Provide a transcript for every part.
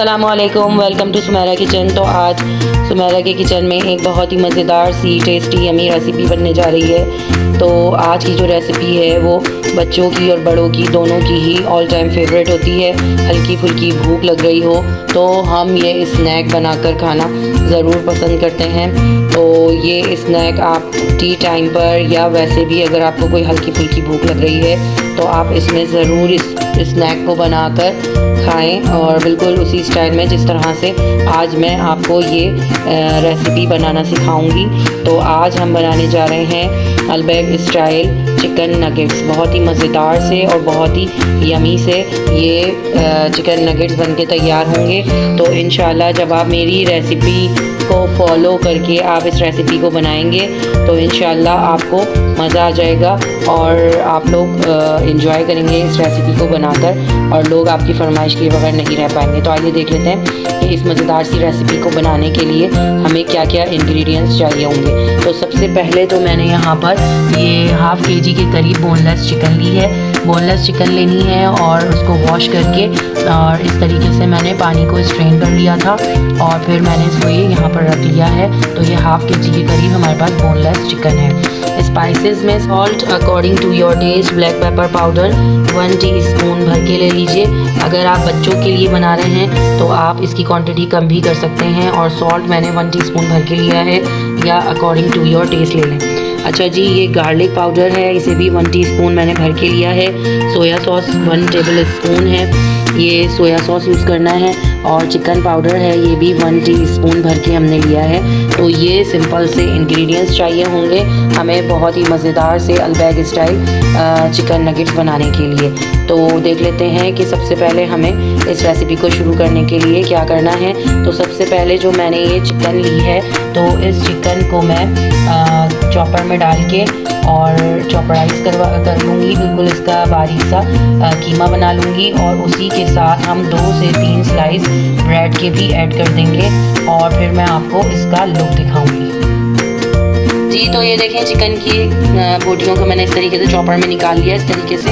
अस्सलामुअलैकुम, welcome to Sumera kitchen. तो आज सुमेरा के किचन में एक बहुत ही मज़ेदार सी टेस्टी यमी रेसिपी बनने जा रही है। तो आज की जो रेसिपी है वो बच्चों की और बड़ों की दोनों की ही ऑल टाइम फेवरेट होती है। हल्की फुल्की भूख लग रही हो तो हम ये स्नैक बनाकर खाना ज़रूर पसंद करते हैं। तो ये स्नैक आप टी टाइम पर या वैसे भी अगर आपको कोई हल्की फुल्की भूख लग रही है तो आप इसमें ज़रूर इस स्नैक को बनाकर खाएं और बिल्कुल उसी स्टाइल में जिस तरह से आज मैं आपको ये रेसिपी बनाना सिखाऊंगी। तो आज हम बनाने जा रहे हैं अल्बैग स्टाइल चिकन नगेट्स। बहुत ही मज़ेदार से और बहुत ही यमी से ये चिकन नगेट्स बनके तैयार होंगे। तो इंशाल्लाह जब आप मेरी रेसिपी को फॉलो करके आप इस रेसिपी को बनाएंगे तो इंशाल्लाह आपको मज़ा आ जाएगा और आप लोग एंजॉय करेंगे इस रेसिपी को बनाकर और लोग आपकी फरमाइश के बगैर नहीं रह पाएंगे। तो आइए देख लेते हैं कि इस मज़ेदार सी रेसिपी को बनाने के लिए हमें क्या क्या इंग्रेडिएंट्स चाहिए होंगे। तो सबसे पहले तो मैंने यहाँ पर ये हाफ़ केजी के करीब बोनलेस चिकन ली है। बोनलेस चिकन लेनी है और उसको वॉश करके और इस तरीके से मैंने पानी को स्ट्रेन कर लिया था और फिर मैंने इसको ये यहाँ पर रख लिया है। तो ये हाफ़ केजी के करीब हमारे पास बोनलेस चिकन है। स्पाइसेस में salt according to your taste, black pepper powder 1 teaspoon भर के ले लीजिए। अगर आप बच्चों के लिए बना रहे हैं तो आप इसकी क्वांटिटी कम भी कर सकते हैं और सॉल्ट मैंने 1 टीस्पून भर के लिया है या अकॉर्डिंग टू योर टेस्ट ले लें। अच्छा जी, ये गार्लिक पाउडर है, इसे भी 1 टीस्पून मैंने भर के लिया है। सोया सॉस 1 टेबल स्पून है, ये सोया सॉस यूज़ करना है। और चिकन पाउडर है, ये भी 1 टीस्पून भर के हमने लिया है। तो ये सिंपल से इंग्रेडिएंट्स चाहिए होंगे हमें बहुत ही मज़ेदार से अल्बैग स्टाइल चिकन नगेट्स बनाने के लिए। तो देख लेते हैं कि सबसे पहले हमें इस रेसिपी को शुरू करने के लिए क्या करना है। तो सबसे पहले जो मैंने ये चिकन ली है तो इस चिकन को मैं चॉपर में डाल के और चॉपराइज कर लूँगी। बिल्कुल इसका बारीक सा कीमा बना लूँगी और उसी के साथ हम 2 से 3 स्लाइस ब्रेड के भी ऐड कर देंगे और फिर मैं आपको इसका लुक दिखाऊंगी जी। तो ये देखें चिकन की बोटियों को मैंने इस तरीके से चॉपर में निकाल लिया, इस तरीके से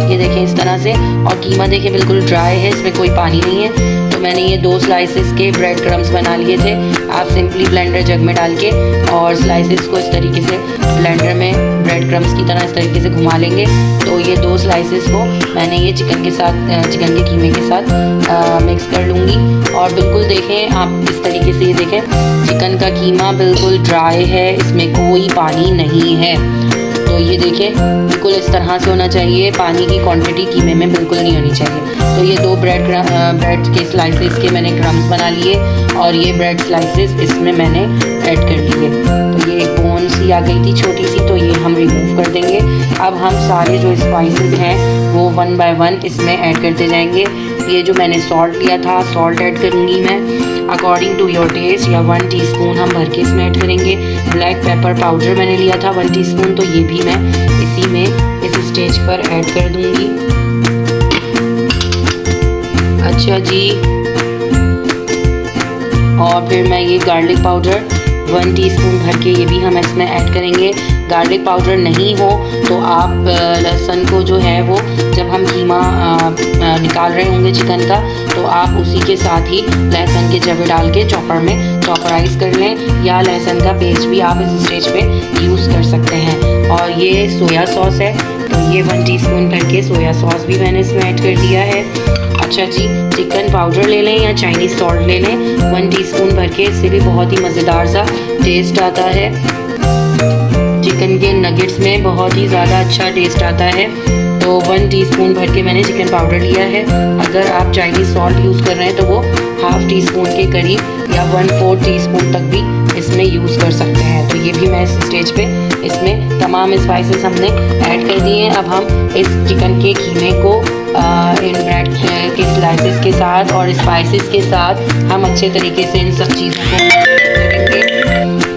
ये देखें इस तरह से। और कीमा देखें बिल्कुल ड्राई है, इसमें कोई पानी नहीं है। तो मैंने ये 2 स्लाइसेस के ब्रेड क्रम्स बना लिए थे। आप सिंपली ब्लेंडर जग में डाल के और स्लाइसेस को इस तरीके से ब्लेंडर में ब्रेड क्रम्स की तरह इस तरीके से घुमा लेंगे। तो ये 2 स्लाइसेस को मैंने ये चिकन के साथ चिकन के कीमे के साथ मिक्स कर लूँगी। और बिल्कुल देखें आप इस तरीके से, ये देखें चिकन का कीमा बिल्कुल ड्राई है, इसमें कोई पानी नहीं है। तो ये देखें बिल्कुल इस तरह से होना चाहिए, पानी की क्वांटिटी कीमे में बिल्कुल नहीं होनी चाहिए। तो ये 2 ब्रेड के स्लाइसेस के मैंने क्रम्स बना लिए और ये ब्रेड स्लाइसेस इसमें मैंने ऐड कर लिए। तो ये एक बोन सी आ गई थी छोटी सी, तो ये हम रिमूव कर देंगे। अब हम सारे जो स्पाइसेस हैं वो 1 बाय 1 इसमें ऐड करते जाएंगे। ये जो मैंने सॉल्ट लिया था, सॉल्ट ऐड करूँगी मैं अकॉर्डिंग टू योर टेस्ट या 1 टीस्पून हम भर के इसमें ऐड करेंगे। ब्लैक पेपर पाउडर मैंने लिया था 1 टीस्पून, तो ये भी मैं इसी में इस स्टेज पर ऐड कर दूँगी। अच्छा जी, और फिर मैं ये गार्लिक पाउडर 1 टीस्पून भर के ये भी हम इसमें ऐड करेंगे। गार्लिक पाउडर नहीं हो तो आप लहसुन को जो है वो जब हम कीमा निकाल रहे होंगे चिकन का तो आप उसी के साथ ही लहसुन के जवे डाल के चॉपर में चॉपराइज कर लें या लहसुन का पेस्ट भी आप इस स्टेज पे यूज़ कर सकते हैं। और ये सोया सॉस है, तो ये 1 टीस्पून भर के सोया सॉस भी मैंने इसमें ऐड कर दिया है। अच्छा जी, चिकन पाउडर ले लें या चाइनीज़ सॉल्ट ले लें 1 टीस्पून भर के, इससे भी बहुत ही मज़ेदार सा टेस्ट आता है। चिकन के नगेट्स में बहुत ही ज़्यादा अच्छा टेस्ट आता है। तो 1 टीस्पून भर के मैंने चिकन पाउडर लिया है। अगर आप चाइनीज़ सॉल्ट यूज़ कर रहे हैं तो वो हाफ़ टीस्पून के करीब या 1/4 टीस्पून तक भी इसमें यूज़ कर सकते हैं। तो ये भी मैं इस स्टेज पे इसमें तमाम स्पाइसेस हमने ऐड कर दिए हैं। अब हम इस चिकन के कीमे को इन ब्रेड के स्लाइसेस के साथ और स्पाइसेस के साथ हम अच्छे तरीके से इन सब चीज़ों को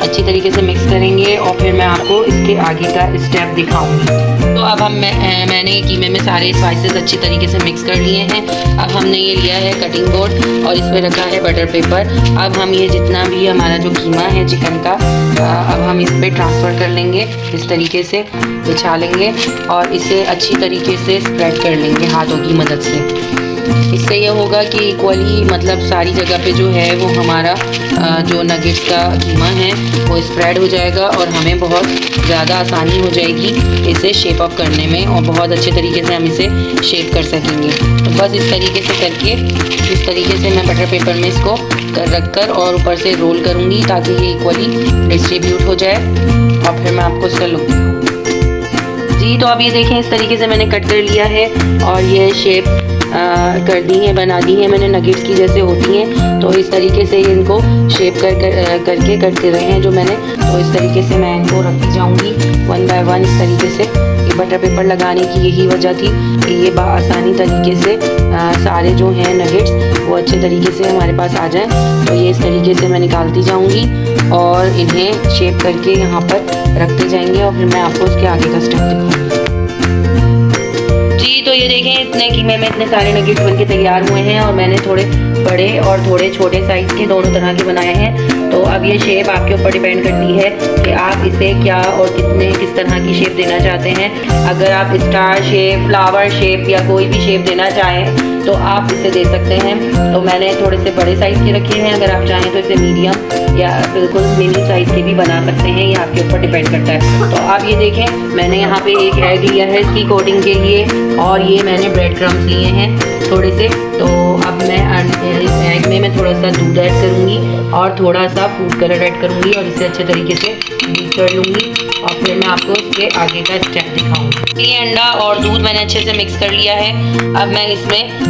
अच्छी तरीके से मिक्स करेंगे और फिर मैं आपको इसके आगे का स्टेप दिखाऊंगी। तो अब मैंने कीमे में सारे स्पाइसेस अच्छी तरीके से मिक्स कर लिए हैं। अब हमने ये लिया है कटिंग बोर्ड और इस पर रखा है बटर पेपर। अब हम ये जितना भी हमारा जो कीमा है चिकन का अब हम इस पर ट्रांसफ़र कर लेंगे, इस तरीके से बिछा लेंगे और इसे अच्छी तरीके से स्प्रेड कर लेंगे हाथों की मदद से। इससे ये होगा कि इक्वली मतलब सारी जगह पे जो है वो हमारा जो नगेट्स का कीमा है वो स्प्रेड हो जाएगा और हमें बहुत ज़्यादा आसानी हो जाएगी इसे शेप अप करने में और बहुत अच्छे तरीके से हम इसे शेप कर सकेंगे। तो बस इस तरीके से करके इस तरीके से मैं बटर पेपर में इसको रख कर और ऊपर से रोल करूँगी ताकि ये इक्वली डिस्ट्रीब्यूट हो जाए और फिर मैं आपको इसका लुक दिखाऊँगी। जी तो अब ये देखें इस तरीके से मैंने कट कर लिया है और ये शेप कर दी है, बना दी है मैंने नगेट्स की जैसे होती हैं। तो इस तरीके से इनको शेप करके करते रहे हैं जो मैंने। तो इस तरीके से मैं इनको रखती जाऊंगी वन बाय वन इस तरीके से। ये बटर पेपर लगाने की यही वजह थी कि ये आसानी तरीके से सारे जो हैं नगेट्स वो अच्छे तरीके से हमारे पास आ जाएं। तो ये इस तरीके से मैं निकालती जाऊँगी और इन्हें शेप करके यहाँ पर रखते जाएंगे और फिर मैं आपको उसके आगे का स्टेप दिखाऊँगी। जी तो ये देखें इतने कीमे में इतने सारे नगेट्स बनके तैयार हुए हैं और मैंने थोड़े बड़े और थोड़े छोटे साइज़ के दोनों तरह के बनाए हैं। तो अब ये शेप आपके ऊपर डिपेंड करती है कि आप इसे क्या और किस तरह की शेप देना चाहते हैं। अगर आप स्टार शेप, फ्लावर शेप या कोई भी शेप देना चाहें तो आप इसे दे सकते हैं। तो मैंने थोड़े से बड़े साइज़ के रखे हैं, अगर आप चाहें तो इसे मीडियम या बिल्कुल मिनी साइज़ के भी बना सकते हैं, ये आपके ऊपर डिपेंड करता है। तो आप ये देखें मैंने यहाँ पे एक एग लिया है इसकी कोटिंग के लिए और ये मैंने ब्रेड क्रम्स लिए हैं थोड़े से। तो अब मैं इस एग में मैं थोड़ा सा दूध ऐड करूँगी और थोड़ा सा फूड कलर ऐड करूँगी और इसे अच्छे तरीके से बीट कर लूँगी और फिर मैं आपको इसके आगे का स्टेप दिखाऊँगी। ये अंडा और दूध मैंने अच्छे से मिक्स कर लिया है। अब मैं इसमें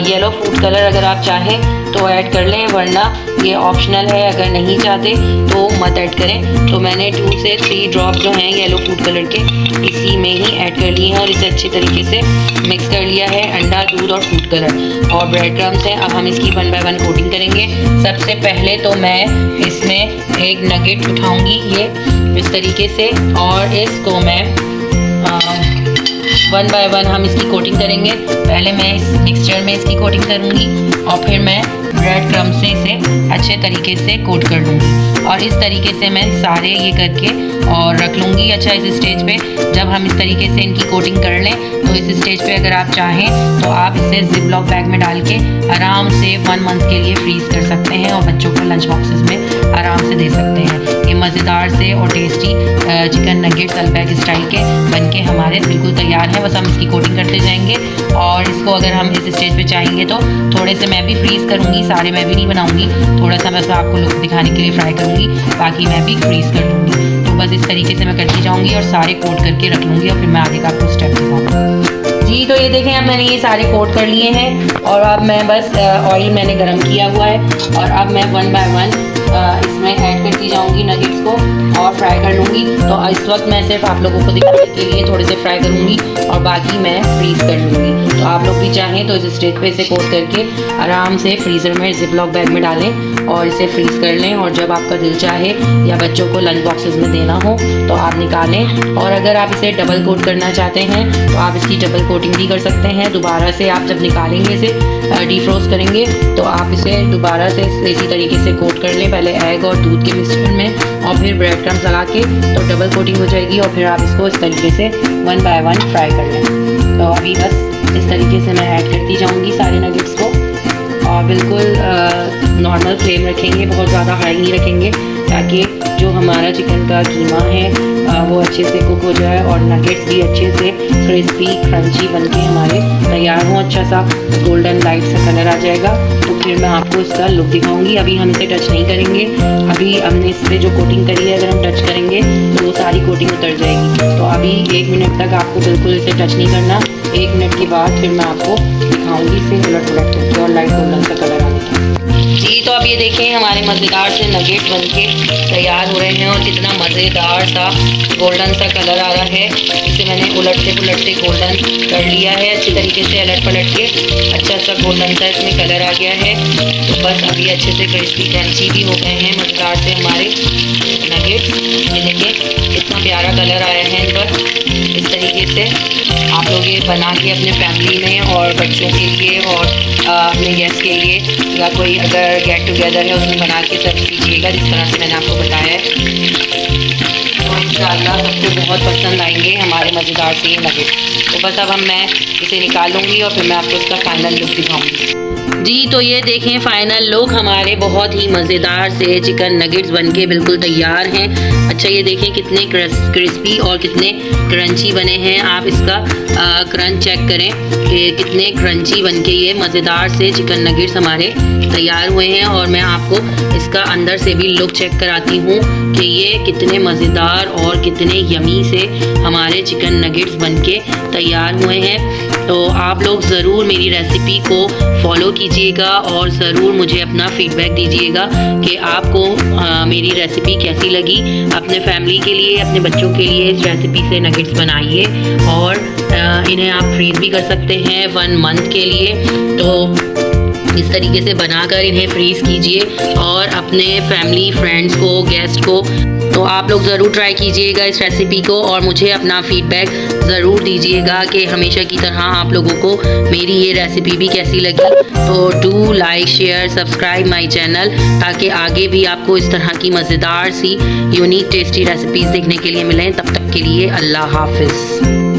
येलो फूड कलर अगर आप चाहें तो ऐड कर लें, वरना ये ऑप्शनल है, अगर नहीं चाहते तो मत ऐड करें। तो मैंने 2 से 3 ड्रॉप जो हैं येलो फूड कलर के इसी में ही ऐड कर लिए हैं और इसे अच्छे तरीके से मिक्स कर लिया है, अंडा, दूध और फूड कलर और ब्रेड क्रम्स हैं। अब हम इसकी 1 बाय 1 कोटिंग करेंगे। सबसे पहले तो मैं इसमें एक नगेट उठाऊंगी ये इस तरीके से और इसको मैं 1 बाय 1 हम इसकी कोटिंग करेंगे। पहले मैं इस मिक्सचर में इसकी कोटिंग करूँगी और फिर मैं ब्रेड क्रम्ब से इसे अच्छे तरीके से कोट कर लूँगी और इस तरीके से मैं सारे ये करके और रख लूँगी। अच्छा इस स्टेज पे जब हम इस तरीके से इनकी कोटिंग कर लें तो इस स्टेज पे अगर आप चाहें तो आप इसे जिप लॉक बैग में डाल के आराम से 1 मंथ के लिए फ्रीज़ कर सकते हैं और बच्चों को लंच बॉक्सेस में आराम से दे सकते हैं। ये मज़ेदार से और टेस्टी चिकन नगेट्स अल्पैक स्टाइल के बनके हमारे बिल्कुल तैयार हैं। बस हम इसकी कोटिंग करते जाएंगे और इसको अगर हम इस स्टेज पे चाहेंगे तो थोड़े से मैं भी फ्रीज़ करूँगी, सारे मैं भी नहीं बनाऊँगी, थोड़ा सा बस आपको लुक दिखाने के लिए फ्राई करूँगी, बाकी मैं भी फ्रीज़ कर दूँगी। तो बस इस तरीके से मैं करती जाऊँगी और सारे कोट करके रख लूँगी और फिर मैं आगे का आपको स्टेप दिखाऊँगी। जी तो ये देखें अब मैंने ये सारे कोट कर लिए हैं और अब मैं बस ऑयल मैंने गरम किया हुआ है और अब मैं 1 बाय 1 इसमें ऐड करती जाऊंगी नगेट्स को और फ्राई कर लूँगी। तो इस वक्त मैं सिर्फ आप लोगों को दिखाने के लिए थोड़े से फ्राई करूँगी और बाकी मैं फ्रीज़ कर लूँगी। तो आप लोग भी चाहें तो इस स्टेज पे इसे कोट करके आराम से फ्रीज़र में जिप लॉक बैग में डालें और इसे फ्रीज़ कर लें और जब आपका दिल चाहे या बच्चों को लंच बॉक्सेस में देना हो तो आप निकालें। और अगर आप इसे डबल कोट करना चाहते हैं तो आप इसकी डबल कोटिंग भी कर सकते हैं। दोबारा से आप जब निकालेंगे इसे डीफ्रोस्ट करेंगे तो आप इसे दोबारा से इसी तरीके से कोट कर लें, पहले एग और दूध के मिक्सचर में और फिर ब्रेड क्रम्स लगा के तो डबल कोटिंग हो जाएगी और फिर आप इसको इस तरीके से 1 बाय 1 फ्राई कर लें। तो अभी बस इस तरीके से मैं ऐड करती जाऊंगी सारे नगेट्स को और बिल्कुल नॉर्मल फ्लेम रखेंगे, बहुत ज़्यादा हाई नहीं रखेंगे ताकि जो हमारा चिकन का कीमा है वो अच्छे से कुक हो जाए और नगेट्स भी अच्छे से क्रिस्पी क्रंची बनके हमारे तैयार हों। अच्छा सा गोल्डन लाइट सा कलर आ जाएगा तो फिर मैं आपको इसका लुक दिखाऊंगी। अभी हम इसे टच नहीं करेंगे, अभी हमने इस पर जो कोटिंग करी है अगर हम टच करेंगे तो वो सारी कोटिंग उतर जाएगी। तो अभी 1 मिनट तक आपको बिल्कुल इसे टच नहीं करना। 1 मिनट के बाद फिर मैं आपको दिखाऊंगी इसे उलट पुलट करके और लाइट गोल्डन सा कलर आने का। जी तो अब ये देखें हमारे मज़ेदार से नगेट बनके तैयार हो रहे हैं और कितना मज़ेदार सा गोल्डन सा कलर आ रहा है। इसे मैंने उलटते पुलटते गोल्डन कर लिया है अच्छे तरीके से, अलट पलट के अच्छा सा गोल्डन सा इसमें कलर आ गया है। तो बस अभी अच्छे से क्रिस्पी क्रंची भी हो गए हैं मज़ेदार से हमारे नगेट्स। ये देखिए कितना प्यारा कलर आया है इन पर। इस तरीके से आप लोग ये बना के अपने फैमिली में और बच्चों के लिए और अपने गेस्ट के लिए या कोई अगर गेट टुगेदर है उसमें बना के सर्व कीजिएगा जिस तरह से मैंने आपको बताया है। तो इंशाल्लाह सबको बहुत पसंद आएंगे हमारे मज़ेदार से ये नगेट्स। तो बस अब मैं इसे निकालूंगी और फिर मैं आपको इसका फाइनल लुक दिखाऊंगी। जी तो ये देखें फाइनल लुक हमारे बहुत ही मज़ेदार से चिकन नगेट्स बनके बिल्कुल तैयार हैं। अच्छा ये देखें कितने क्रिस्पी और कितने क्रंची बने हैं। आप इसका क्रंच चेक करें कि कितने क्रंची बनके ये मज़ेदार से चिकन नगेट्स हमारे तैयार हुए हैं। और मैं आपको इसका अंदर से भी लुक चेक कराती हूँ कि ये कितने मज़ेदार और कितने यमी से हमारे चिकन नगेट्स बनके तैयार हुए हैं। तो आप लोग ज़रूर मेरी रेसिपी को फॉलो कीजिएगा और ज़रूर मुझे अपना फीडबैक दीजिएगा कि आपको मेरी रेसिपी कैसी लगी। अपने फैमिली के लिए, अपने बच्चों के लिए इस रेसिपी से नगेट्स बनाइए और इन्हें आप फ्रीज़ भी कर सकते हैं 1 मंथ के लिए। तो इस तरीके से बनाकर इन्हें फ्रीज़ कीजिए और अपने फैमिली, फ्रेंड्स को, गेस्ट को, तो आप लोग ज़रूर ट्राई कीजिएगा इस रेसिपी को और मुझे अपना फीडबैक ज़रूर दीजिएगा कि हमेशा की तरह आप लोगों को मेरी ये रेसिपी भी कैसी लगी। तो do like, share, subscribe my channel ताकि आगे भी आपको इस तरह की मज़ेदार सी यूनिक टेस्टी रेसिपीज़ देखने के लिए मिलें। तब तक के लिए अल्लाह हाफ़िज़।